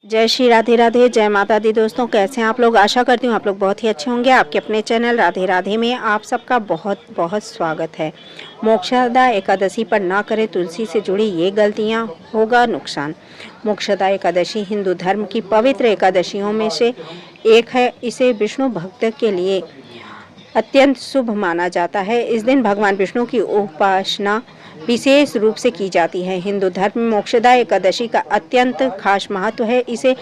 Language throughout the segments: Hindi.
जय श्री राधे राधे, जय माता दी। दोस्तों कैसे हैं आप लोग? आशा करती हूँ आप लोग बहुत ही अच्छे होंगे। आपके अपने चैनल राधे राधे में आप सबका बहुत बहुत स्वागत है। मोक्षदा एकादशी पर ना करें तुलसी से जुड़ी ये गलतियाँ, होगा नुकसान। मोक्षदा एकादशी हिंदू धर्म की पवित्र एकादशियों में से एक है। इसे विष्णु भक्त के लिए अत्यंत शुभ माना जाता है। इस दिन भगवान विष्णु की उपासना विशेष रूप से की जाती है। हिंदू धर्म में मोक्षदा एकादशी का अत्यंत खास महत्व है। इसे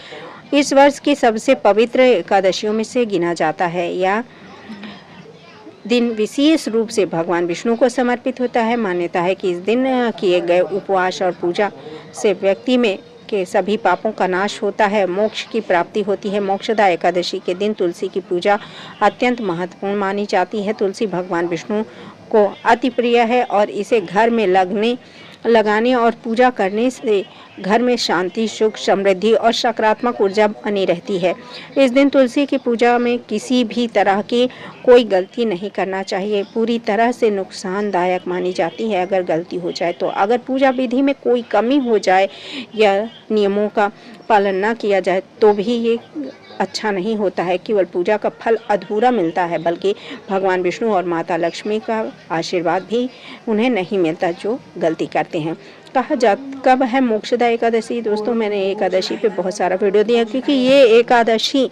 इस वर्ष की सबसे पवित्र एकादशियों में से गिना जाता है। यह दिन विशेष रूप से भगवान विष्णु को समर्पित होता है। मान्यता है कि इस दिन किए गए उपवास और पूजा से व्यक्ति में के सभी पापों का नाश होता है, मोक्ष की प्राप्ति होती है। मोक्षदा एकादशी के दिन तुलसी की पूजा अत्यंत महत्वपूर्ण मानी जाती है। तुलसी भगवान विष्णु को अति प्रिय है और इसे घर में लगाने और पूजा करने से घर में शांति, सुख, समृद्धि और सकारात्मक ऊर्जा बनी रहती है। इस दिन तुलसी की पूजा में किसी भी तरह की कोई गलती नहीं करना चाहिए। पूरी तरह से नुकसानदायक मानी जाती है अगर गलती हो जाए तो। अगर पूजा विधि में कोई कमी हो जाए या नियमों का पालन न किया जाए तो भी ये अच्छा नहीं होता है। केवल पूजा का फल अधूरा मिलता है, बल्कि भगवान विष्णु और माता लक्ष्मी का आशीर्वाद भी उन्हें नहीं मिलता जो गलती करते हैं। कब है मोक्षदा एकादशी? दोस्तों मैंने एकादशी पे बहुत सारा वीडियो दिया, क्योंकि ये एकादशी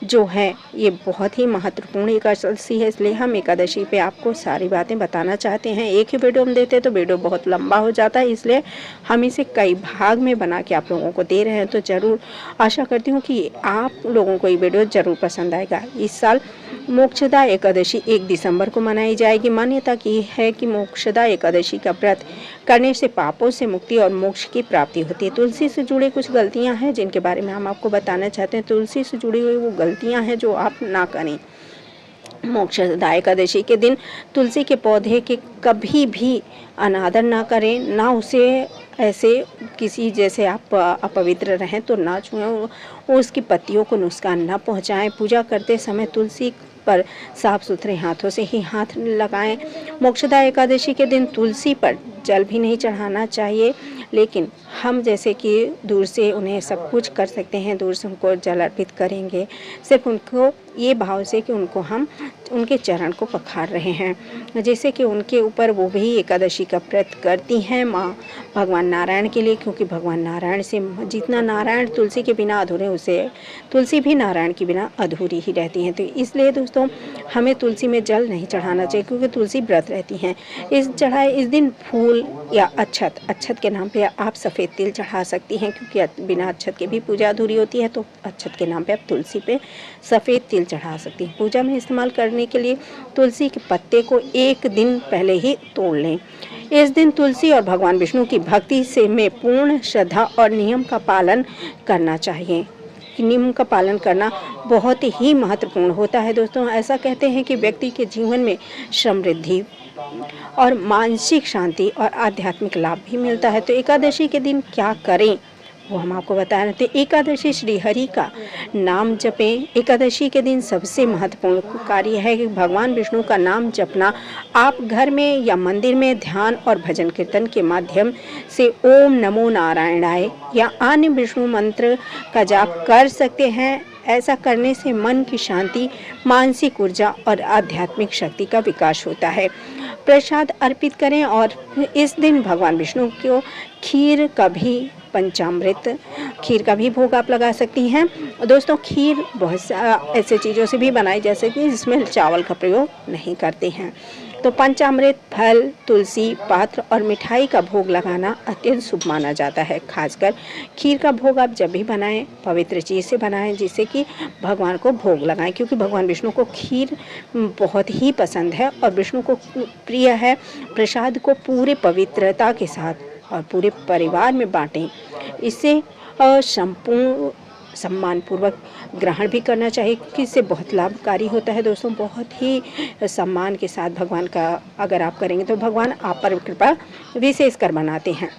जो है ये बहुत ही महत्वपूर्ण एकादशी है। इसलिए हम एकादशी पे आपको सारी बातें बताना चाहते हैं। एक ही वीडियो हम देते हैं तो वीडियो बहुत लंबा हो जाता है, इसलिए हम इसे कई भाग में बना के आप लोगों को दे रहे हैं। तो ज़रूर आशा करती हूँ कि आप लोगों को ये वीडियो ज़रूर पसंद आएगा। इस साल मोक्षदा एकादशी 1 दिसंबर को मनाई जाएगी। मान्यता की है कि मोक्षदा एकादशी का व्रत करने से पापों से मुक्ति और मोक्ष की प्राप्ति होती है। तुलसी से जुड़ी कुछ गलतियां हैं जिनके बारे में हम आपको बताना चाहते हैं। तुलसी से जुड़ी हुई वो गलतियां हैं जो आप ना करें। मोक्षदा एकादशी के दिन तुलसी के पौधे के कभी भी अनादर ना करें, ना उसे ऐसे किसी जैसे आप अपवित्र रहें तो ना छुएं, उसकी पत्तियों को नुकसान ना पहुंचाएं। पूजा करते समय तुलसी पर साफ सुथरे हाथों से ही हाथ लगाएं। मोक्षदा एकादशी के दिन तुलसी पर जल भी नहीं चढ़ाना चाहिए, लेकिन हम जैसे कि दूर से उन्हें सब कुछ कर सकते हैं। दूर से उनको जल अर्पित करेंगे, सिर्फ उनको ये भाव से कि उनको हम उनके चरण को पखार रहे हैं। जैसे कि उनके ऊपर वो भी एकादशी का व्रत करती हैं माँ भगवान नारायण के लिए, क्योंकि भगवान नारायण से जितना नारायण तुलसी के बिना अधूरे, उसे तुलसी भी नारायण के बिना अधूरी ही रहती हैं। तो इसलिए दोस्तों हमें तुलसी में जल नहीं चढ़ाना चाहिए, क्योंकि तुलसी व्रत रहती हैं। इस दिन फूल या अच्छत के नाम पे आप सफ़ेद तिल चढ़ा सकती हैं, क्योंकि बिना अच्छत के भी पूजा अधूरी होती है। तो अच्छत के नाम पे आप तुलसी पे सफ़ेद तिल चढ़ा सकती हैं। पूजा में इस्तेमाल करने के लिए तुलसी के पत्ते को 1 दिन पहले ही तोड़ लें। इस दिन तुलसी और भगवान विष्णु की भक्ति से में पूर्ण श्रद्धा और नियम का पालन करना चाहिए। नियम का पालन करना बहुत ही महत्वपूर्ण होता है। दोस्तों ऐसा कहते हैं कि व्यक्ति के जीवन में समृद्धि और मानसिक शांति और आध्यात्मिक लाभ भी मिलता है। तो एकादशी के दिन क्या करें वो हम आपको बता रहे थे। एकादशी श्री हरि का नाम जपें। एकादशी के दिन सबसे महत्वपूर्ण कार्य है कि भगवान विष्णु का नाम जपना। आप घर में या मंदिर में ध्यान और भजन कीर्तन के माध्यम से ओम नमो नारायणाय या अन्य विष्णु मंत्र का जाप कर सकते हैं। ऐसा करने से मन की शांति, मानसिक ऊर्जा और आध्यात्मिक शक्ति का विकास होता है। प्रसाद अर्पित करें और इस दिन भगवान विष्णु को खीर का भी पंचामृत खीर का भी भोग आप लगा सकती हैं। दोस्तों खीर बहुत ऐसे चीज़ों से भी बनाई जा सकती है जिसमें चावल का प्रयोग नहीं करते हैं। तो पंचामृत, फल, तुलसी, पात्र और मिठाई का भोग लगाना अत्यंत शुभ माना जाता है। खासकर खीर का भोग आप जब भी बनाएं पवित्र चीज़ से बनाएं, जिससे कि भगवान को भोग लगाएं, क्योंकि भगवान विष्णु को खीर बहुत ही पसंद है और विष्णु को प्रिय है। प्रसाद को पूरे पवित्रता के साथ और पूरे परिवार में बांटें। इससे संपूर्ण सम्मानपूर्वक ग्रहण भी करना चाहिए, क्योंकि इससे बहुत लाभकारी होता है। दोस्तों बहुत ही सम्मान के साथ भगवान का अगर आप करेंगे तो भगवान आप पर कृपा विशेष कर बनाते हैं।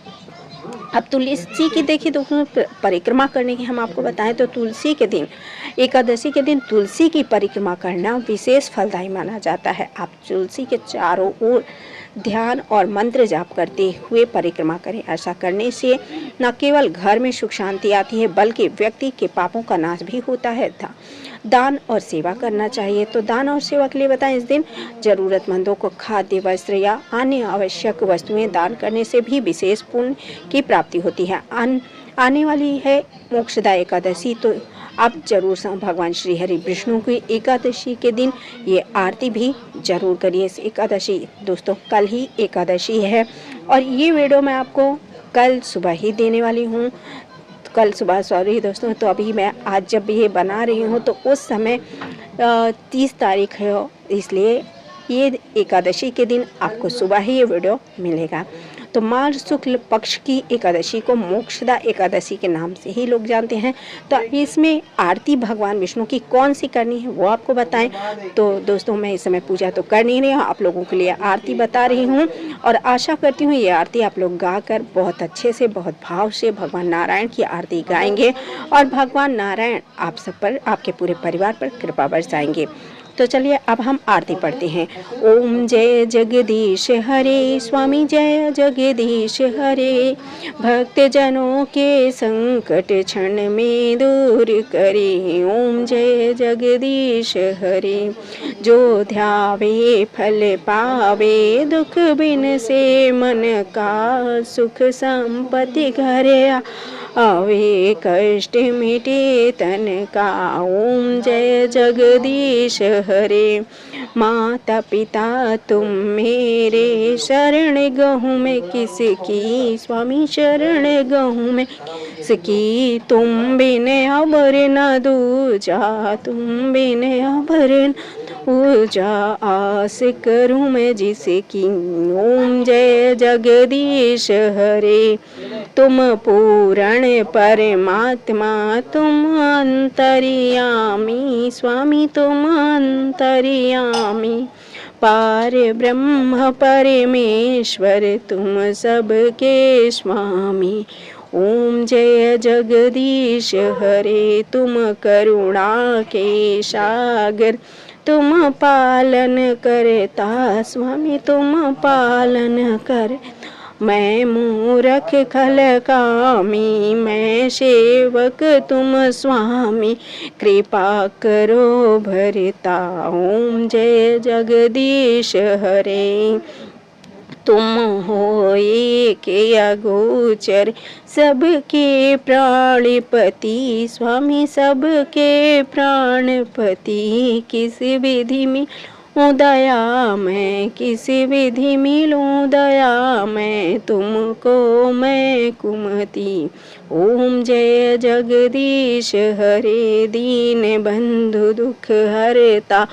अब तुलसी की देखिए दोस्तों परिक्रमा करने की हम आपको बताएं तो तुलसी के दिन, एकादशी के दिन तुलसी की परिक्रमा करना विशेष फलदायी माना जाता है। आप तुलसी के चारों ओर ध्यान और मंत्र जाप करते हुए परिक्रमा करें। ऐसा करने से न केवल घर में सुख शांति आती है बल्कि व्यक्ति के पापों का नाश भी होता है। दान और सेवा करना चाहिए। तो दान और सेवा के लिए बताएं, इस दिन जरूरतमंदों को खाद्य, वस्त्र या अन्य आवश्यक वस्तुएं दान करने से भी विशेष पुण्य की प्राप्ति होती है। आने वाली है मोक्षदा एकादशी, तो आप जरूर भगवान श्री हरि विष्णु की एकादशी के दिन ये आरती भी जरूर करिए। इस एकादशी दोस्तों कल ही एकादशी है और ये वीडियो मैं आपको कल सुबह ही देने वाली हूँ। कल सुबह सॉरी दोस्तों, तो अभी मैं आज जब ये बना रही हूँ तो उस समय 30 तारीख है, इसलिए ये एकादशी के दिन आपको सुबह ही ये वीडियो मिलेगा। तो माघ शुक्ल पक्ष की एकादशी को मोक्षदा एकादशी के नाम से ही लोग जानते हैं। तो इसमें आरती भगवान विष्णु की कौन सी करनी है वो आपको बताएं। तो दोस्तों मैं इस समय पूजा तो कर नहीं रही हूँ, आप लोगों के लिए आरती बता रही हूँ और आशा करती हूँ ये आरती आप लोग गाकर बहुत अच्छे से, बहुत भाव से भगवान नारायण की आरती गाएंगे और भगवान नारायण आप सब पर, आपके पूरे परिवार पर कृपा बरसाएंगे। तो चलिए अब हम आरती पढ़ते हैं। ओम जय जगदीश हरे, स्वामी जय जगदीश हरे, भक्त जनों के संकट क्षण में दूर करे। ओम जय जगदीश हरे, जो ध्यावे फल पावे, दुख बिन से मन का सुख संपत्ति घरे आवे, कष्ट मिटे तन का। ओम जय जगदीश हरे, माता पिता तुम मेरे, शरण गहूँ में किसकी, स्वामी शरण गहूँ में किसकी, तुम बिन अबर न दूजा, तुम बिन अबर न दूजा, आस करूँ मैं जिसकी। ओम जय जगदीश हरे, तुम पूर्ण परमात्मा, तुम अंतर्यामी, स्वामी तुम अंतर्यामी, पार ब्रह्म परमेश्वर तुम सबके स्वामी। ओम जय जगदीश हरे, तुम करुणा के सागर, तुम पालन करता, स्वामी तुम पालन कर। मैं मूरख खल कामी, मैं सेवक तुम स्वामी, कृपा करो भरता। ओम जय जगदीश हरे, तुम हो एक अगोचर, सबके प्राणपति, स्वामी सबके प्राणपति, किस विधि में दया मैं, किस विधि मिलूं दया मैं, तुमको मैं कुमति। ओम जय जगदीश हरे, दीन बंधु दुख हरता,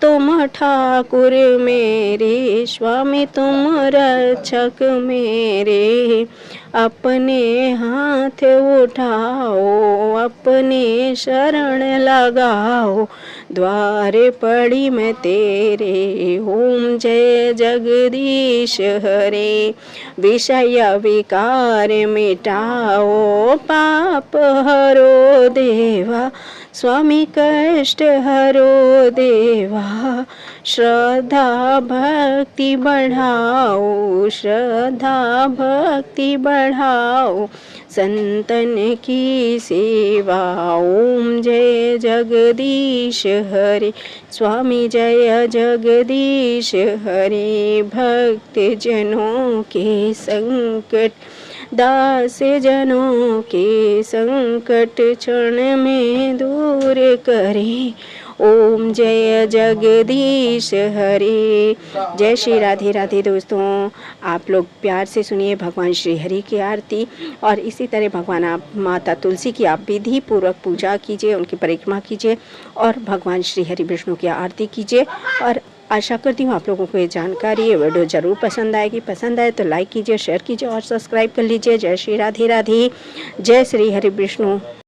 तुम ठाकुर मेरे, स्वामी तुम रक्षक मेरे, अपने हाथ उठाओ, अपने शरण लगाओ, द्वार पड़ी मैं तेरे। ओम जय जगदीश हरे, विषय विकार मिटाओ, पाप हरो देवा, स्वामी कष्ट हरो देवा, श्रद्धा भक्ति बढ़ाओ, श्रद्धा भक्ति बढ़ाओ, संतन की सेवा। ओम जय जगदीश हरे, स्वामी जय जगदीश हरे, भक्त जनों के संकट, दास जनों के संकट क्षण में दूर करे। ओम जय जगदीश हरे। जय श्री राधे राधे। दोस्तों आप लोग प्यार से सुनिए भगवान श्री हरि की आरती और इसी तरह भगवान आप माता तुलसी की आप विधि पूर्वक पूजा कीजिए, उनकी परिक्रमा कीजिए और भगवान श्री हरि विष्णु की आरती कीजिए। और आशा करती हूँ आप लोगों को ये जानकारी, ये वीडियो ज़रूर पसंद आएगी। पसंद आए तो लाइक कीजिए, शेयर कीजिए और सब्सक्राइब कर लीजिए। जय श्री राधे राधे। जय श्री हरि विष्णु।